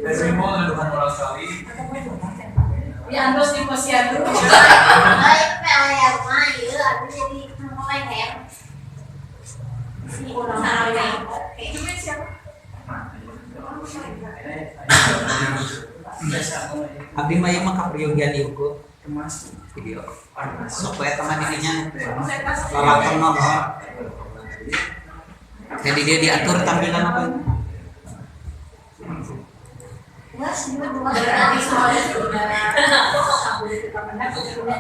Dari mau ngeluhan orang sekali. Ya terus di posyandu. Baik, yang mana ya? Aku jadi mulai kayak orang yang Cuma siapa? Abdi mah mah kapriogian ieu video. Supaya teman dirinya lalakon non. Jadi dia diatur tampilan apa? Berarti soalnya sudah kabur kita benar sudah.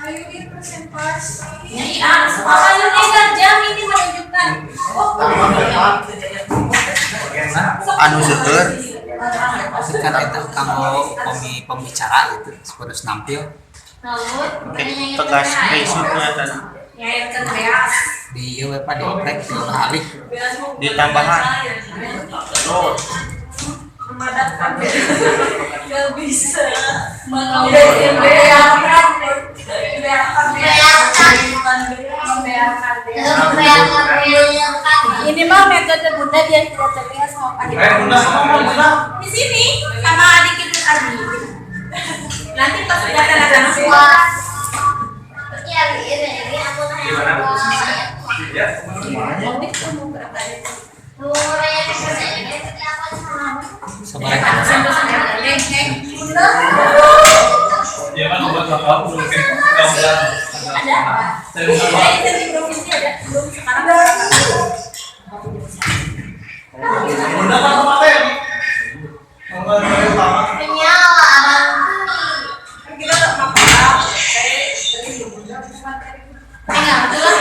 Ayo ini presentasi. Iya, ayo nih jam ini menunjukkan. Anu seueur kan eta kamu pembicara gitu harus nampil tegas besoknya tadi Ya yang keras. di ieu we pa di oprek di alih di tambahan Memadatkan gak bisa membearkan ini mah metode bunda dia tidak terlihat sama Pak di sini sama adik itu tadi nanti pas sudah anak semua ini aku tanya Dia kan obat apa mungkin ada. Di provinsi ada belum sekarang Bunda kan kemarin. penyala kita tak apa betul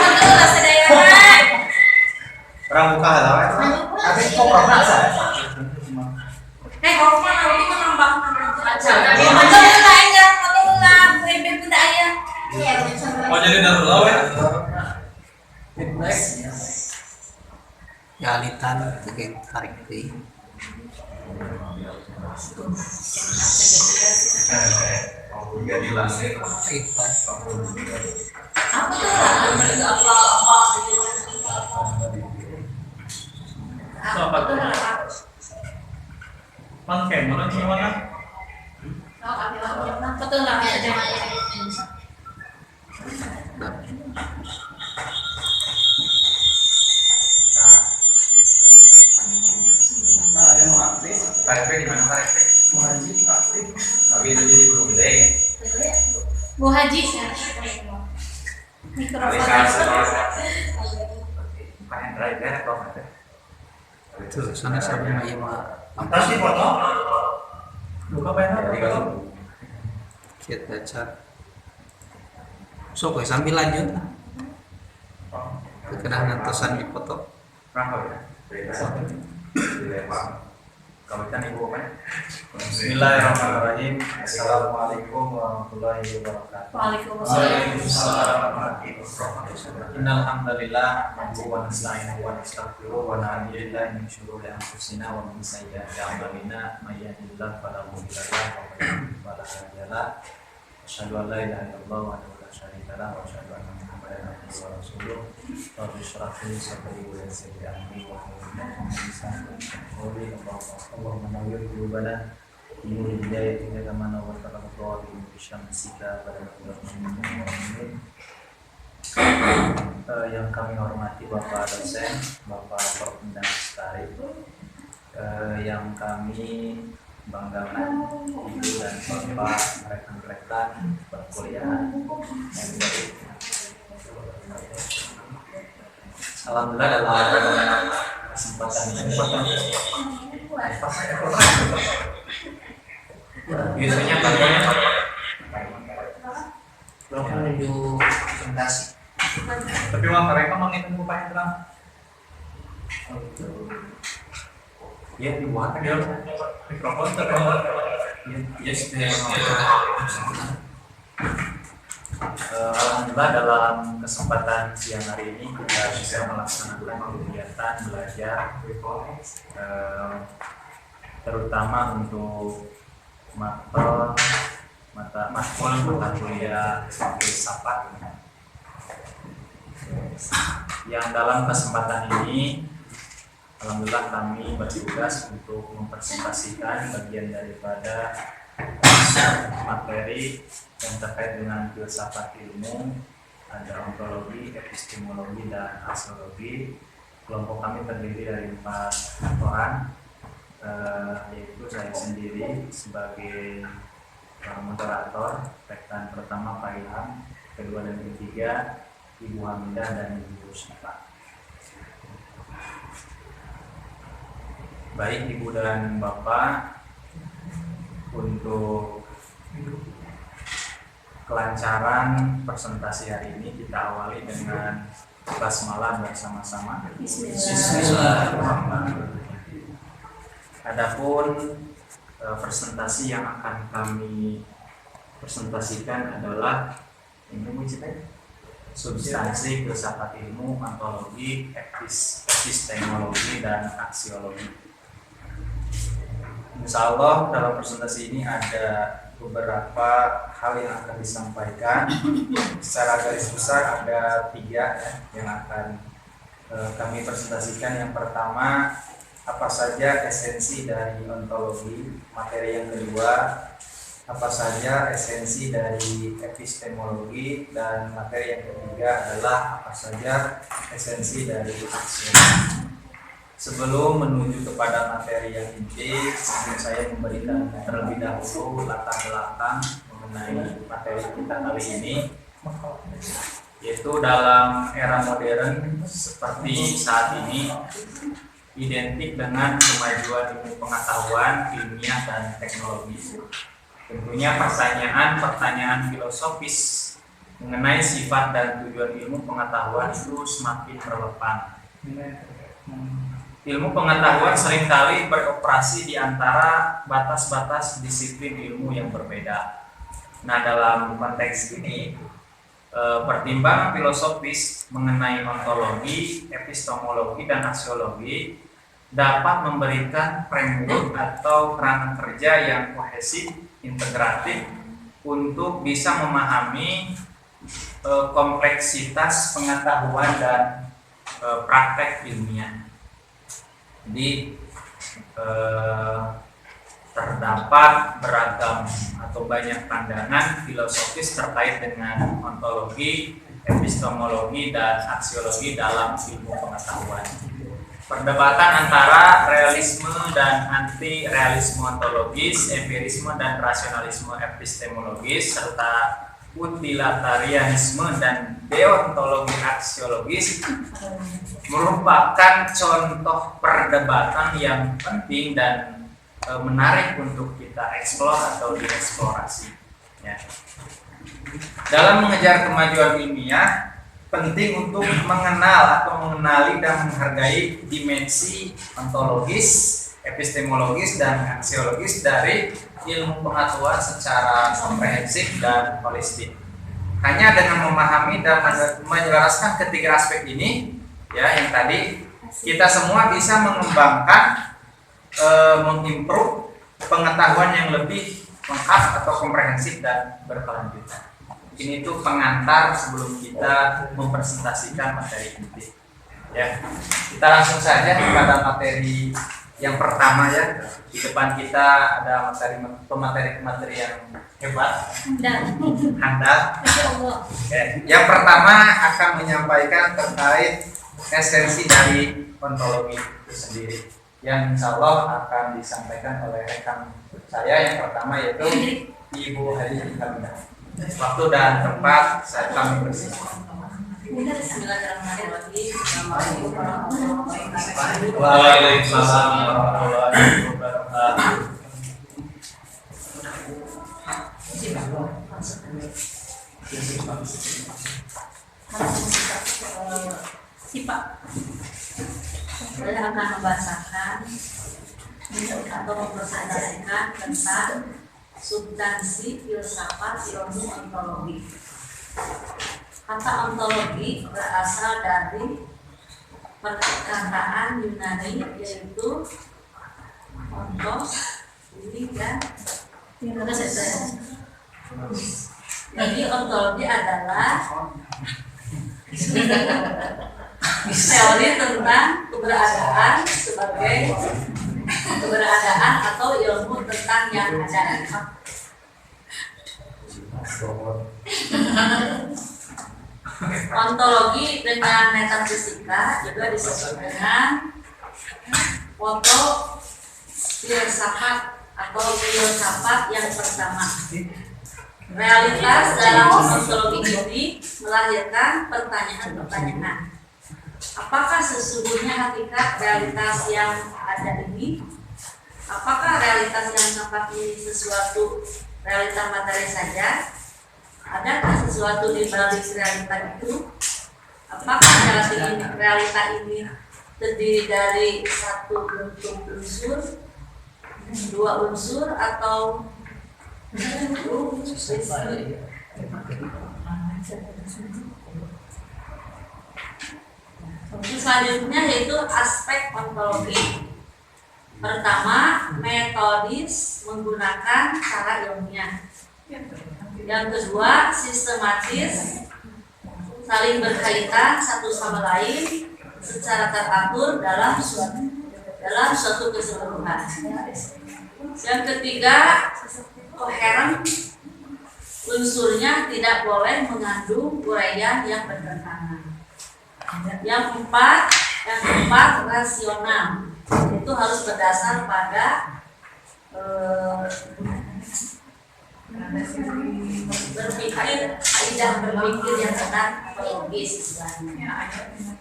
sedayangan orang buka halaman tapi kok pernah saya Hormat nanti menambah aja betul lah aja betul lah bebek bunda ayah Mau jadi darurat ya? ya alitan tegeng tarik deui Jadi lasik. ikhlas apa tuh Pan kamera gimana? betul lah aja Nah, yang aktif. KRP di mana KRP? Muhaji aktif. Tapi itu jadi belum gede ya. Bu Haji Pengen driver atau apa? tuh sana sama ieu mah terus di foto Luka pengen apa? kita cat sok we sambil lanjut kena ngantosan di foto Rangkau ya? Kawitan ibu apa? Bismillahirrahmanirrahim. Assalamualaikum warahmatullahi wabarakatuh. Waalaikumsalam. Innal hamdalillah nahmaduhu wa nasta'inuhu wa nastaghfiruh wa na'udzu billahi min shururi anfusina wa min sayyiati a'malina may yahdihillahu fala mudilla lahu wa may yudlil fala hadiya lahu. Asyhadu an la ilaha illallah wa la syarika lahu wa asyhadu anna Muhammadan abduhu wa rasuluh. Rabbi shrah li sadri wa yassir li amri wa hlul 'uqdatam min lisani yafqahu qawli. Allahumma nawwir qulubana bi hidayatika kama nawwarta al-ardha bi syamsika yang kami hormati Bapak dosen, Bapak Perpindah Lestari, yang kami banggakan Ibu dan Bapak rekan-rekan perkuliahan yang baik. Alhamdulillah dalam kesempatan ini biasanya bagiannya belum menuju presentasi tapi mereka mengingat Bapak Hendra ya dibuat dia mikrofon ya sudah. Alhamdulillah dalam kesempatan siang hari ini kita bisa melaksanakan kegiatan belajar terutama untuk mata kuliah filsafat yang dalam kesempatan ini Alhamdulillah kami bertugas untuk mempresentasikan bagian daripada materi yang terkait dengan filsafat ilmu, ada ontologi, epistemologi, dan aksiologi. Kelompok kami terdiri dari 4 orang, yaitu saya sendiri sebagai moderator, rekan pertama Pak Ilham, kedua dan ketiga Ibu Hamidah dan Ibu Syifa. Baik Ibu dan Bapak, untuk kelancaran presentasi hari ini kita awali dengan basmalah bersama-sama. Bismillahirrahmanirrahim. Adapun presentasi yang akan kami presentasikan adalah substansi filsafat ilmu, ontologi, epistemologi, dan aksiologi. Insya Allah dalam presentasi ini ada beberapa hal yang akan disampaikan. Secara garis besar ada 3 yang akan kami presentasikan. Yang pertama, apa saja esensi dari ontologi. Materi yang kedua, apa saja esensi dari epistemologi. Dan materi yang ketiga adalah apa saja esensi dari aksiologi. Sebelum menuju kepada materi yang inti, sebelum saya memberikan terlebih dahulu latar belakang mengenai materi kita kali ini, yaitu dalam era modern seperti saat ini identik dengan kemajuan ilmu pengetahuan, ilmiah, dan teknologi. Tentunya pertanyaan filosofis mengenai sifat dan tujuan ilmu pengetahuan itu semakin relevan. Ilmu pengetahuan seringkali beroperasi di antara batas-batas disiplin ilmu yang berbeda. Nah, dalam konteks ini, pertimbangan filosofis mengenai ontologi, epistemologi, dan aksiologi dapat memberikan framework atau kerangka kerja yang kohesif, integratif untuk bisa memahami kompleksitas pengetahuan dan praktek ilmiah. Jadi terdapat beragam atau banyak pandangan filosofis terkait dengan ontologi, epistemologi, dan aksiologi dalam ilmu pengetahuan. Perdebatan antara realisme dan anti-realisme ontologis, empirisme dan rasionalisme epistemologis, serta utilitarianisme dan deontologi aksiologis merupakan contoh perdebatan yang penting dan menarik untuk kita eksplor atau dieksplorasi. Ya. Dalam mengejar kemajuan ilmiah, penting untuk mengenal atau mengenali dan menghargai dimensi ontologis, epistemologis, dan aksiologis dari ilmu pengetahuan secara komprehensif dan holistik. Hanya dengan memahami dan menjelaskan ketiga aspek ini, ya, yang tadi, kita semua bisa mengembangkan, mengimprove pengetahuan yang lebih lengkap atau komprehensif dan berkelanjutan. Ini tuh pengantar sebelum kita mempresentasikan materi inti. Ya, kita langsung saja kepada materi yang pertama, ya. Di depan kita ada pemateri yang hebat, handal. Yang pertama akan menyampaikan terkait esensi dari ontologi itu sendiri, yang insya Allah akan disampaikan oleh rekan saya. Yang pertama yaitu Ibu Hamidah. Waktu dan tempat saat kami bersiap. Waalaikumsalam warahmatullahi wabarakatuh. Sipak saya akan membahasakan atau mempresentasikan tentang substansi filsafat ilmu ontologi. Kata ontologi berasal dari perkataan Yunani yaitu ontos, ini dan jadi ontologi adalah teori tentang keberadaan sebagai keberadaan atau ilmu tentang yang ada. Ontologi dengan metafisika juga disebut dengan foto filsafat atau filsafat yang pertama. Realitas dalam ontologi ini melahirkan pertanyaan-pertanyaan. Apakah sesungguhnya hakikat realitas yang ada ini? Apakah realitas yang nampak ini sesuatu realita materi saja? Adakah sesuatu di balik realita itu? Apakah realita ini terdiri dari satu bentuk unsur, dua unsur, atau selanjutnya yaitu aspek ontologi. Pertama, metodis menggunakan cara ilmiah. Yang kedua, sistematis, saling berkaitan satu sama lain secara teratur dalam suatu keseluruhan. Yang ketiga, koheren, unsurnya tidak boleh mengandung uraian yang bertentangan. Yang keempat, rasional, itu harus berdasar pada kaidah berpikir yang benar atau logis istilahnya.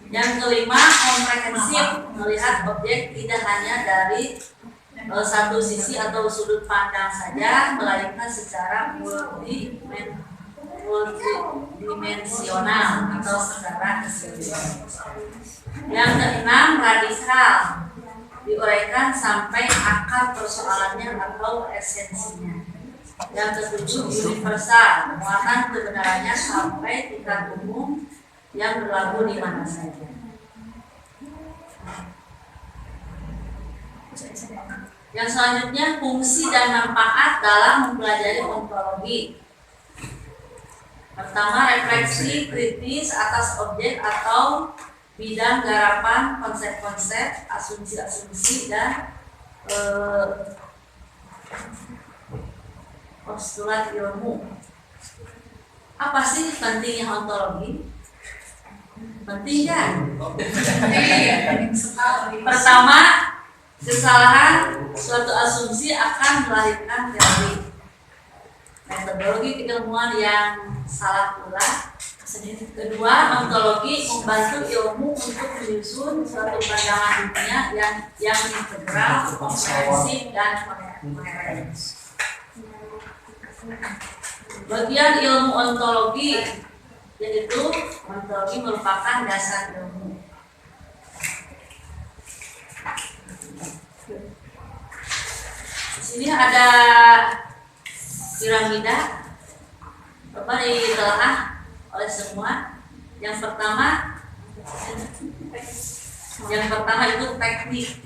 Yang kelima, komprehensif, melihat objek tidak hanya dari satu sisi atau sudut pandang saja, melainkan secara multidimensional atau secara keseluruhan. Yang keenam, radikal, diuraikan sampai akar persoalannya atau esensinya. Yang ketujuh, universal, muatan kebenarannya sampai tingkat umum yang berlaku di mana saja. Yang selanjutnya, fungsi dan manfaat dalam mempelajari ontologi. Pertama, refleksi kritis atas objek atau bidang garapan konsep-konsep, asumsi-asumsi, dan postulat ilmu. Apa sih pentingnya ontologi? Penting kan? Pertama, kesalahan suatu asumsi akan melahirkan teori. Metodologi keilmuan yang salah pula. Kedua, ontologi membantu ilmu untuk menyusun suatu pandangan dunia yang integral, komprehensif, dan koheren. Bagian ilmu ontologi, yaitu ontologi merupakan dasar ilmu. Di sini ada piramida, Bapak ditelaah oleh semua. Yang pertama itu teknik.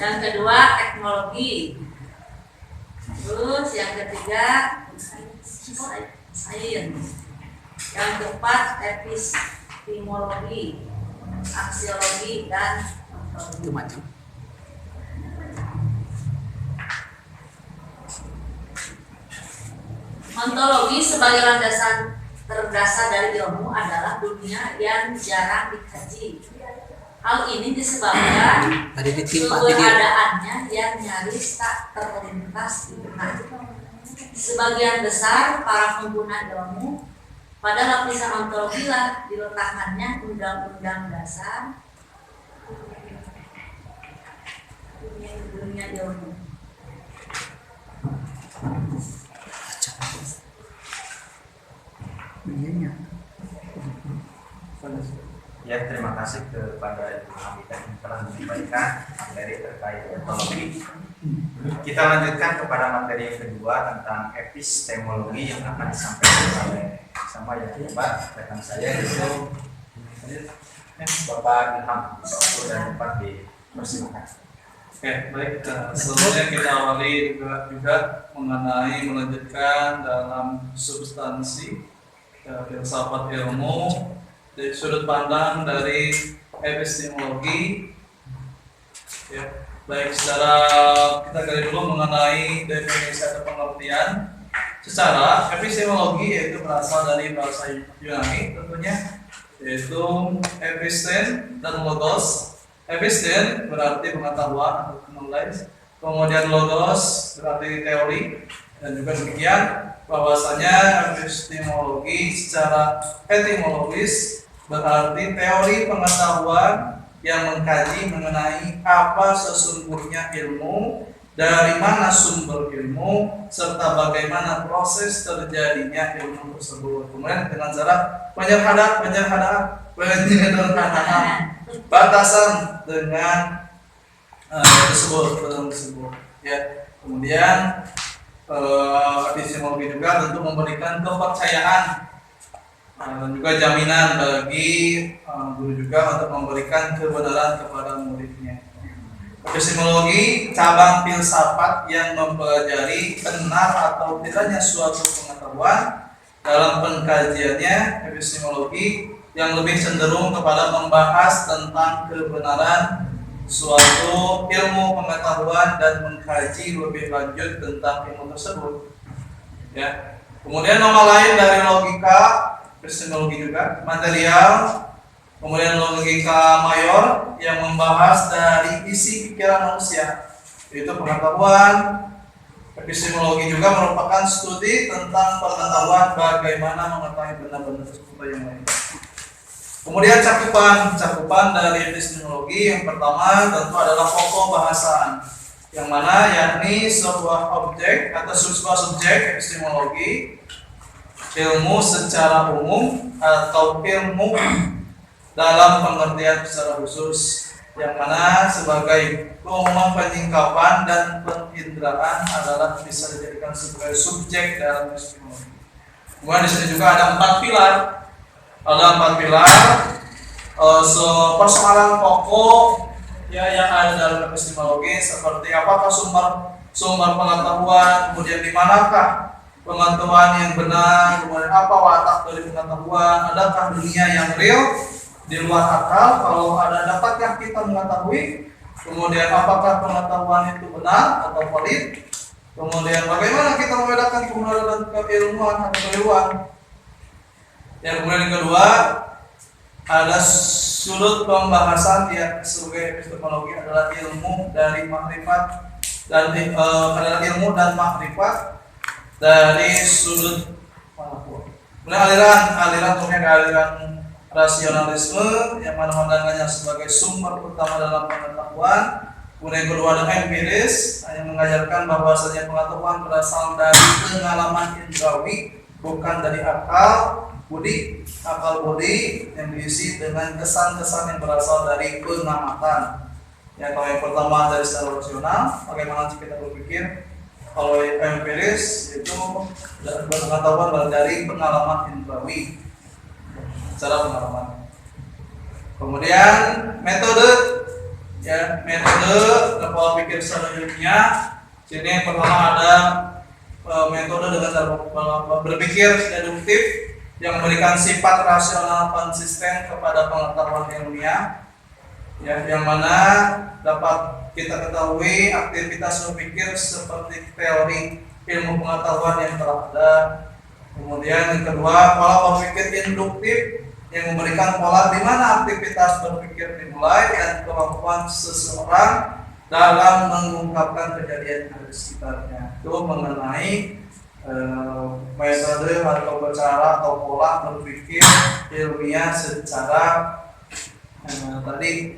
Yang kedua teknologi. Terus yang ketiga sains. Yang keempat epistemologi, aksiologi, dan ontologi. Ontologi sebagai landasan terdasar dari ilmu adalah dunia yang jarang dikaji. Hal ini disebabkan keberadaannya yang nyaris tak terlintas di benak. Sebagian besar para pengguna ilmu pada lapisan ontologi lah diletakkannya undang-undang dasar dunia ilmu. Ya, terima kasih kepada Ibu Hamida yang telah menyampaikan materi terkait ontologi. Kita lanjutkan kepada materi yang kedua tentang epistemologi yang akan disampaikan oleh sama ya Pak rekan saya itu Bapak Ilham. Waktu dan tempat dipersilakan. Oke, baik. Sebelumnya kita awali juga mengenai melanjutkan dalam substansi filsafat ilmu dari sudut pandang dari epistemologi. Ya, baik secara kita gali dulu mengenai definisi atau pengertian. Secara epistemologi yaitu berasal dari bahasa Yunani tentunya, yaitu episten dan logos. Episten berarti pengetahuan atau knowledge, kemudian logos berarti teori, dan juga demikian bahwasanya epistemologi secara etimologis berarti teori pengetahuan yang mengkaji mengenai apa sesungguhnya ilmu, dari mana sumber ilmu, serta bagaimana proses terjadinya ilmu tersebut. Kemudian dengan cara penyederhanaan batasan dengan tersebut. Ya, kemudian epistemologi juga tentu memberikan kepercayaan dan juga jaminan bagi guru juga untuk memberikan kebenaran kepada muridnya. Epistemologi cabang filsafat yang mempelajari benar atau tidaknya suatu pengetahuan. Dalam pengkajiannya, epistemologi yang lebih cenderung kepada membahas tentang kebenaran suatu ilmu pengetahuan dan mengkaji lebih lanjut tentang ilmu tersebut. Ya. Kemudian nama lain dari logika, epistemologi juga material, kemudian logika mayor yang membahas dari isi pikiran manusia, yaitu pengetahuan. Epistemologi juga merupakan studi tentang pengetahuan bagaimana mengetahui benda-benda tersebut yang lain. Kemudian cakupan dari epistemologi yang pertama tentu adalah pokok bahasaan, yang mana yakni sebuah objek atau sebuah subjek epistemologi, ilmu secara umum atau ilmu dalam pengertian secara khusus, yang mana sebagai keumuman penyingkapan dan penginderaan adalah bisa dijadikan sebagai subjek dalam epistemologi. Kemudian di sini juga ada 4 pilar. Ada 4 pilar persoalan pokok ya yang ada dalam epistemologi, seperti apakah sumber pengetahuan, kemudian di manakah pengetahuan yang benar, kemudian apa watak dari pengetahuan, adakah dunia yang real di luar akal, kalau ada dapatkah kita mengetahui, kemudian apakah pengetahuan itu benar atau valid, kemudian bagaimana kita membedakan kebenaran dan keilmuan atau keliruan. Yang kemudian yang kedua ada sudut pembahasan yang sebagai epistemologi adalah ilmu dari makrifat dan adalah ilmu dan makrifat dari sudut manapun. Kemudian aliran rasionalisme yang mana pandangannya sebagai sumber utama dalam pengetahuan. Kemudian yang kedua ada empiris yang mengajarkan bahwasanya pengetahuan berasal dari pengalaman indrawi, bukan dari akal budi yang diisi dengan kesan-kesan yang berasal dari pengamatan. Ya, kalau yang pertama dari secara rasional, bagaimana kita berpikir. Kalau empiris itu pengetahuan dari pengalaman indrawi, secara pengalaman. Kemudian metode pola pikir secara ilmiah. Sini yang pertama ada metode dengan cara berpikir deduktif yang memberikan sifat rasional konsisten kepada pengetahuan ilmiah, ya, yang mana dapat kita ketahui aktivitas berpikir seperti teori ilmu pengetahuan yang telah ada. Kemudian yang kedua, pola berpikir induktif yang memberikan pola di mana aktivitas berpikir dimulai dan kemampuan seseorang dalam mengungkapkan kejadian yang ada di sekitarnya. Itu mengenai metode atau cara atau pola berpikir ilmiah secara tadi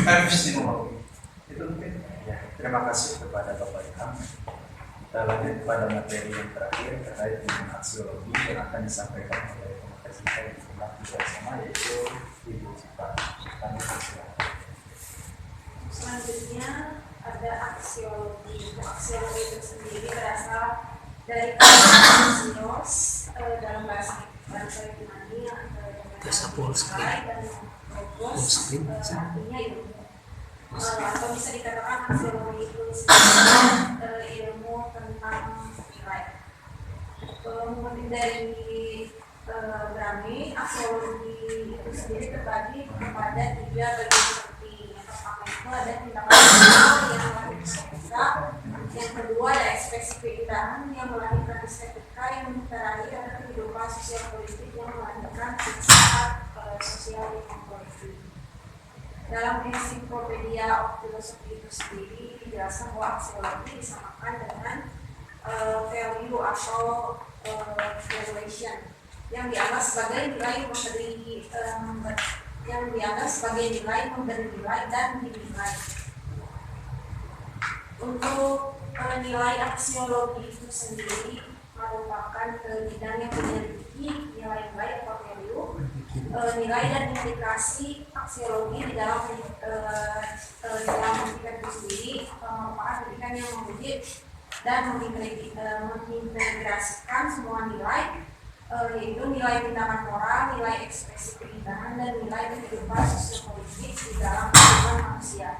epistemologi. Itu mungkin. Ya, terima kasih kepada Bapak Ilham. Kita lanjut pada materi yang terakhir terkait dengan aksiologi yang akan disampaikan oleh pemateri kita yang juga sama, yaitu Ibu Cipa. Selanjutnya ada aksiologi. Aksiologi itu sendiri berasal dari kata aksios dalam bahasa Yunani yang dan logos artinya ilmu. Atau bisa dikatakan aksiologi itu ilmu tentang nilai. Mungkin dari Brahmi, aksiologi sendiri terbagi kepada 3 bagian seperti yang pertama itu ada tindakan yang melahirkan estetika, yang kedua ada ekspresi keindahan yang melahirkan estetika, yang terakhir ada kehidupan sosial politik yang melahirkan filsafat sosial dan politik. Dalam ensiklopedia filosofi itu sendiri dijelaskan bahwa aksiologi disamakan dengan value atau valuation yang dianggap sebagai nilai memberi nilai dan dinilai. Untuk nilai aksiologi itu sendiri merupakan bidang yang menyelidiki nilai-nilai atau value, nilai dan indikasi aksiologi di dalam pendidikan itu sendiri merupakan pendidikan yang menguji dan mengintegrasikan semua nilai, yaitu nilai tindakan moral, nilai ekspresi keindahan, dan nilai kehidupan sosial politik di dalam kehidupan manusia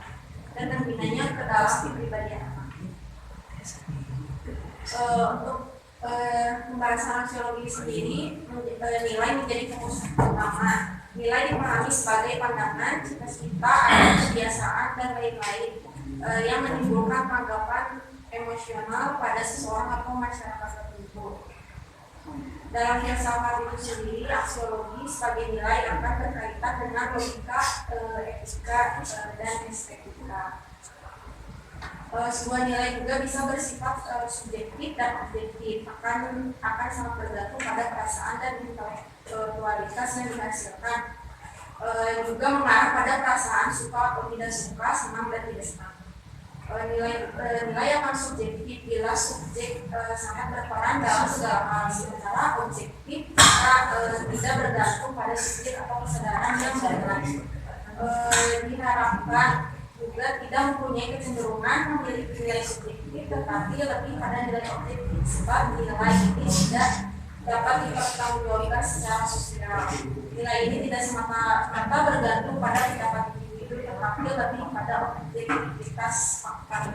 dan membinanya ke dalam kepribadian anak. Untuk pembahasan aksiologi sendiri, nilai menjadi fokus utama. Nilai dipahami sebagai pandangan, cita-cita, kebiasaan, dan lain-lain yang menimbulkan tanggapan emosional pada seseorang atau masyarakat tertentu. Dalam filsafat itu sendiri, aksiologi sebagai nilai akan berkaitan dengan logika, etika, dan estetika. Sebuah nilai juga bisa bersifat subjektif dan objektif, akan sangat bergantung pada perasaan dan intelektualitas yang dihasilkan. Juga mengarah pada perasaan suka atau tidak suka, senang dan tidak senang. Nilai akan subjektif bila subjek sangat berperan dalam segala hal, sementara objektif tidak bergantung pada subjek atau kesadaran yang berlaku. Diharapkan juga tidak mempunyai kecenderungan memiliki nilai subjektif, tetapi lebih pada nilai objektif, sebab nilai ini tidak dapat dipertanggungjawabkan secara sosial. Nilai ini tidak semata-mata bergantung pada pendapat individu, tetapi lebih pada objektivitas fakta.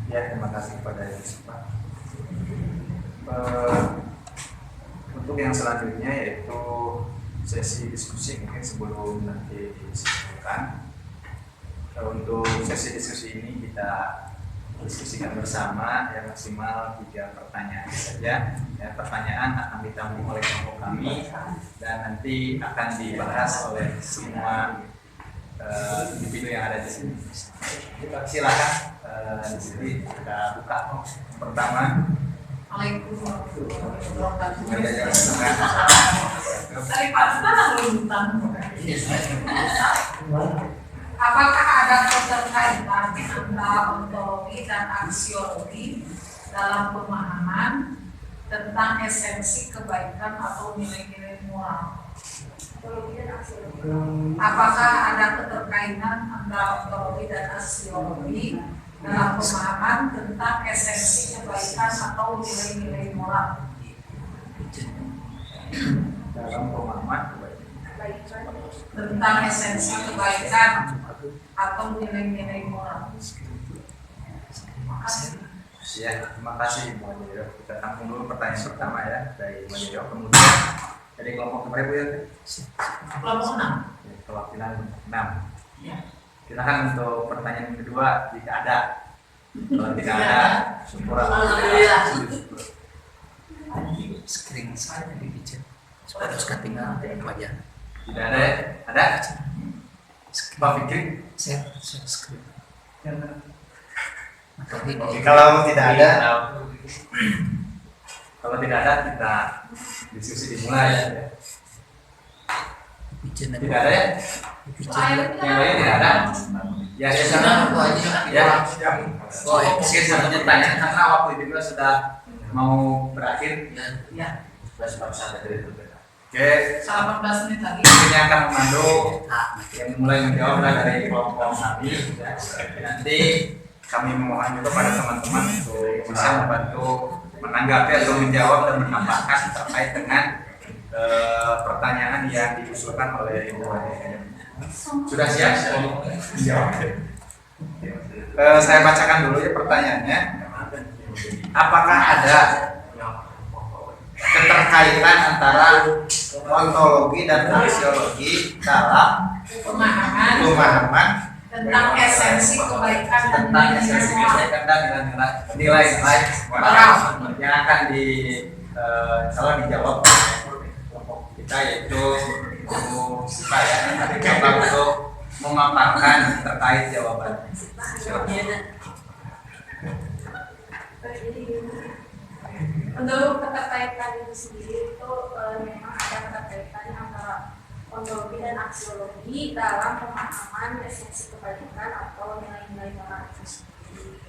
Ya, terima kasih kepada Yusuf. Untuk yang selanjutnya yaitu sesi diskusi, mungkin sebelum nanti disimpulkan. Untuk sesi diskusi ini kita diskusikan bersama ya, maksimal 3 pertanyaan saja. Ya, pertanyaan akan ditampung oleh kelompok kami dan nanti akan dibahas oleh semua individu yang ada di sini. Silakan di sini kita buka pertama. Apakah ada keterkaitan antara ontologi dan aksiologi dalam pemahaman tentang esensi kebaikan atau nilai-nilai moral? Apakah ada keterkaitan antara ontologi dan aksiologi dalam pemahaman tentang esensi kebaikan atau nilai-nilai moral? Dalam pemahaman tentang esensi kebaikan atau nilai-nilai moral. Ya, terima kasih Bu Adio. Kita tampung dulu pertanyaan pertama ya dari Bu Adio. Kemudian dari kelompok berapa ya? Kelompok 6. Ya, perwakilan 6. Ya. Silakan untuk pertanyaan kedua jika ada. Kalau tidak ada, syukur Alhamdulillah. Screen saya dibikin supaya harus ketinggalan wajah. Tidak ada ya? Ada? Pak Fikri? Saya screen. Oke, kalau tidak ada, kita diskusi dimulai ya. Tidak ada ya? Yang lain tidak ada? Ya, saya sana. Ya, siap. Oke, satunya tanya karena waktu itu juga sudah mau berakhir. Ya. Sudah sepakat dari itu. Oke, 18 menit lagi. ini akan memandu yang mulai menjawab dari kelompok kami. Nanti kami memohon juga pada teman-teman untuk bisa membantu menanggapi atau menjawab dan menambahkan terkait dengan pertanyaan yang diusulkan oleh Ibu Wadi. Sudah siap? Jawab. Saya bacakan dulu ya pertanyaannya. Apakah ada keterkaitan antara ontologi dan aksiologi dalam pemahaman tentang esensi kebaikan dan tentang esensi kebaikan dan nilai-nilai moral yang akan kalau dijawab oleh kelompok kita, yaitu saya akan coba untuk memaparkan terkait jawaban. Untuk keterkaitan itu sendiri itu memang ada keterkaitan antara ontologi dan aksiologi dalam pemahaman esensi kebaikan atau nilai-nilai moral itu sendiri.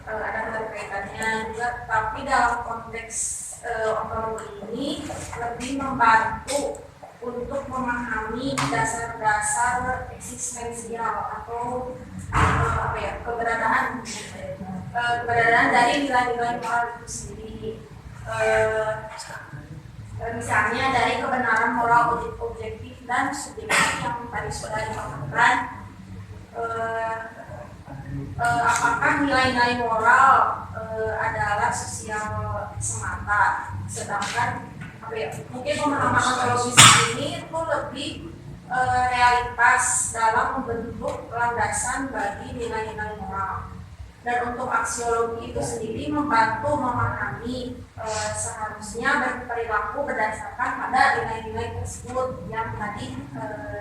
Ada keterkaitannya juga, tapi dalam konteks ontologi ini lebih membantu untuk memahami dasar-dasar eksistensial atau keberadaan dari nilai-nilai moral itu sendiri. Misalnya dari kebenaran moral objektif dan subjektif yang tadi sudah dikatakan, apakah nilai-nilai moral adalah sosial semata, sedangkan mungkin pemahaman ontologis ini itu lebih realitas dalam membentuk landasan bagi nilai-nilai moral. Dan untuk aksiologi itu sendiri membantu memahami seharusnya berperilaku berdasarkan pada nilai-nilai tersebut yang tadi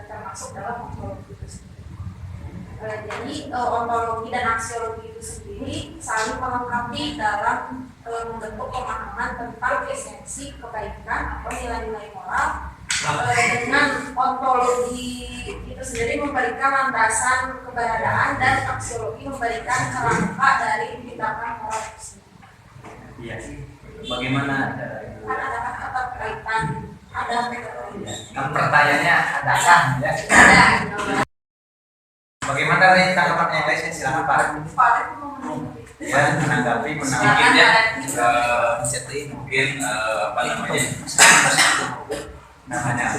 termasuk dalam ontologi itu sendiri. Jadi ontologi dan aksiologi itu sendiri saling melengkapi dalam membentuk pemahaman tentang esensi kebaikan atau nilai-nilai moral. Dengan ontologi itu sendiri memberikan landasan keberadaan dan aksiologi memberikan kerangka dari tindakan moral itu sendiri. Iya. Bagaimana? Ada keterkaitan, ada keterkaitan. Pertanyaannya adakah ya? Ada. Bagaimana dari tanggapan yang lain? Silakan Pak. Ya, menanggapi Sedikitnya mungkin apa namanya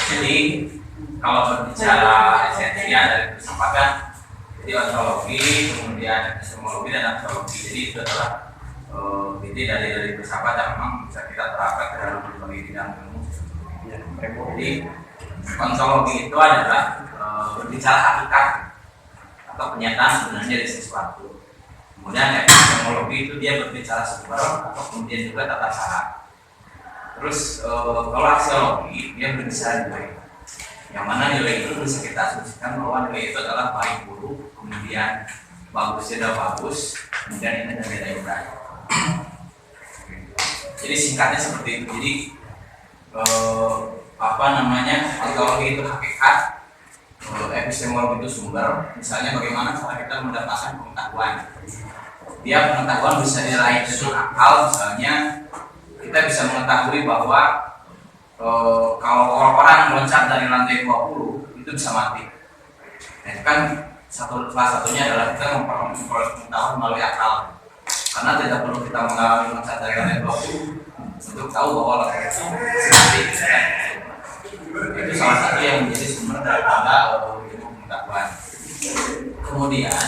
jadi kalau berbicara esensial dari filsafat, jadi ontologi, kemudian epistemologi dan aksiologi. Jadi itu adalah inti dari filsafat yang memang bisa kita terapkan ke dalam berbagai bidang ilmu. Jadi ontologi itu adalah berbicara hakikat atau kenyataan sebenarnya dari sesuatu. Kemudian epistemologi itu dia berbicara sumber atau kemudian juga tata cara. Terus kalau aksiologi dia berbicara nilai, yang mana nilai itu bisa kita asumsikan bahwa nilai itu adalah baik buruk, kemudian bagus tidak bagus, kemudian ini dan tidak. Jadi singkatnya seperti itu. Jadi ontologi itu hakikat, epistemologi itu sumber. Misalnya bagaimana cara kita mendapatkan pengetahuan. Dia pengetahuan bisa diraih dengan akal, misalnya kita bisa mengetahui bahwa kalau orang meloncat dari lantai 20 itu bisa mati. Nah, itu kan salah satunya adalah kita memperoleh pengetahuan melalui akal. Karena tidak perlu kita mengalami meloncat dari lantai 20 untuk tahu bahwa lantai itu mati. Itu salah satu yang menjadi sumber daripada ilmu pengetahuan. Kemudian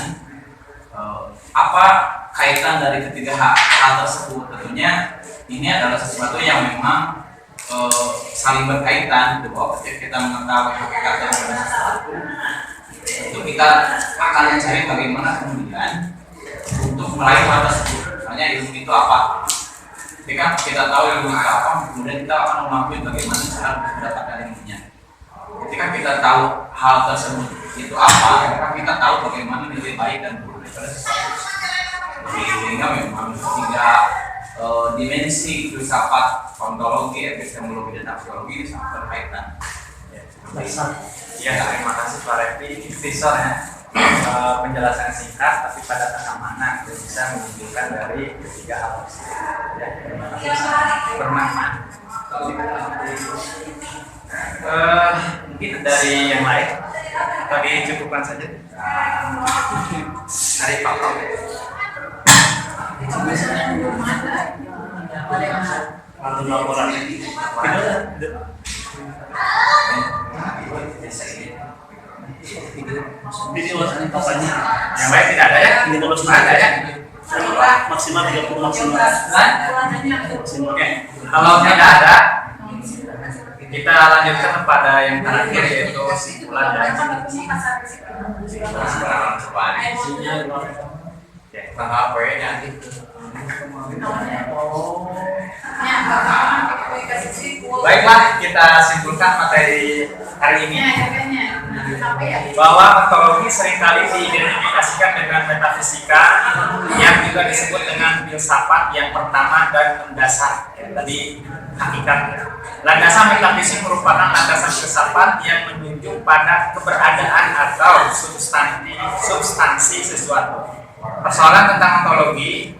apa kaitan dari ketiga hal tersebut? Tentunya ini adalah sesuatu yang memang saling berkaitan. Bahwa ketika kita mengetahui hakikat yang benar sesuatu, itu kita akan mencari bagaimana kemudian untuk meraih hal tersebut. Misalnya ilmu itu apa? Ketika kita tahu ilmu itu apa, kemudian kita akan mengetahui bagaimana cara mendapatkan ilmunya. Ketika kita tahu hal tersebut itu apa, maka kita tahu bagaimana nilai baik dan buruk daripada sesuatu. Sehingga memang tiga dimensi filsafat, ontologi, epistemologi dan aksiologi sangat berkaitan. Ya, terima kasih Pak Refli. Visor ya, penjelasan singkat tapi pada tengah makna itu bisa menunjukkan dari ketiga hal tersebut. Ya, terima kasih. Bermanfaat. Mungkin dari yang lain kami cukupkan saja. Hari Pak Prof. Laporan. Video yang lain tidak ada ya? Ada ya? Maksimal 30 maksimal. Oke, kalau tidak ada, kita lanjutkan kepada yang terakhir yaitu kesimpulan dari tahap poinnya. Baiklah, kita simpulkan materi hari ini bahwa ontologi seringkali diidentifikasikan dengan metafisika yang juga disebut dengan filsafat yang pertama dan mendasar. Tadi hakikatnya. Landasan metafisik merupakan landasan filsafat yang menunjuk pada keberadaan atau substansi sesuatu. Persoalan tentang ontologi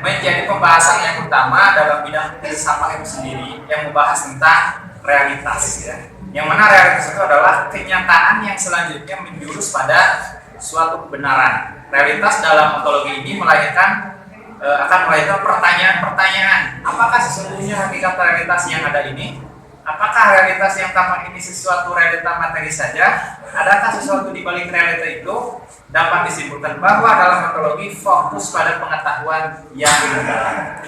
menjadi pembahasan yang utama dalam bidang filsafat itu sendiri yang membahas tentang realitas, ya. Yang mana realitas itu adalah kenyataan yang selanjutnya menjurus pada suatu kebenaran. Realitas dalam ontologi ini akan melahirkan pertanyaan-pertanyaan. Apakah sesungguhnya hakikat realitas yang ada ini? Apakah realitas yang tampak ini sesuatu realita materi saja? Adakah sesuatu di balik realita itu? Dapat disimpulkan bahwa dalam ontologi fokus pada pengetahuan yang mendalam.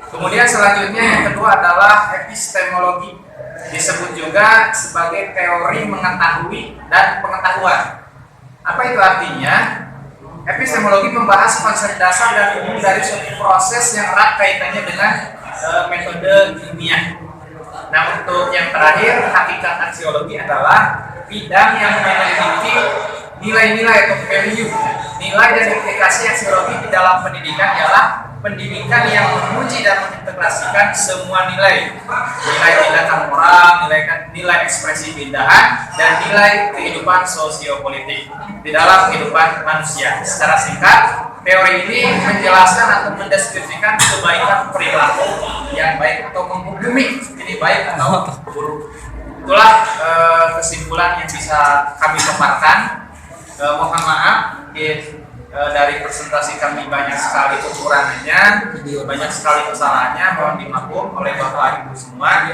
Kemudian selanjutnya yang kedua adalah epistemologi, disebut juga sebagai teori mengetahui dan pengetahuan. Apa itu artinya? Epistemologi membahas konsep dasar dan umum dari suatu proses yang erat kaitannya dengan metode ilmiah. Nah, untuk yang terakhir, hakikat aksiologi adalah bidang yang menyelidiki nilai-nilai atau value. Nilai dan implikasi aksiologi di dalam pendidikan ialah pendidikan yang menguji dan mengintegrasikan semua nilai. Nilai tindakan moral, nilai ekspresi keindahan, dan nilai kehidupan sosiopolitik di dalam kehidupan manusia. Secara singkat, teori ini menjelaskan atau mendeskripsikan kebaikan perilaku yang baik atau menghukumi ini baik atau buruk. Itulah kesimpulan yang bisa kami paparkan. Mohon maaf dari presentasi kami banyak sekali kekurangannya, banyak sekali kesalahannya, mohon dimaklum oleh Bapak Ibu semua.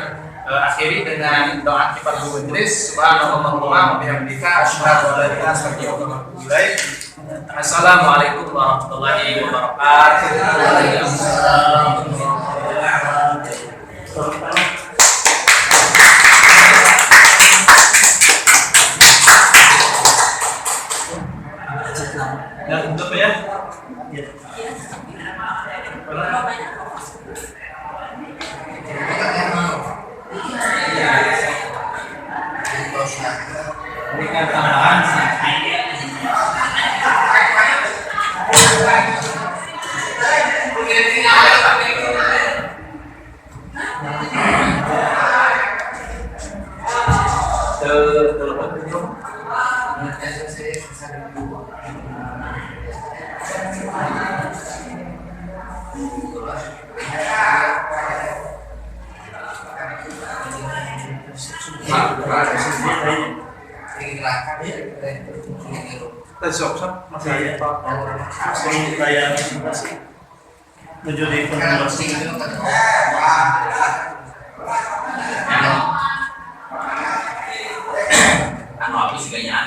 Akhiri dengan doa kifat Bu Idris. Subhanallah wa bihamdika asyhadu an la ilaha illallah wa atubu ilaik. Assalamualaikum warahmatullahi wabarakatuh. Ya, tutup ya. Berikan tambahan. Masih kayak menuju di konfirmasi. Habis kayaknya.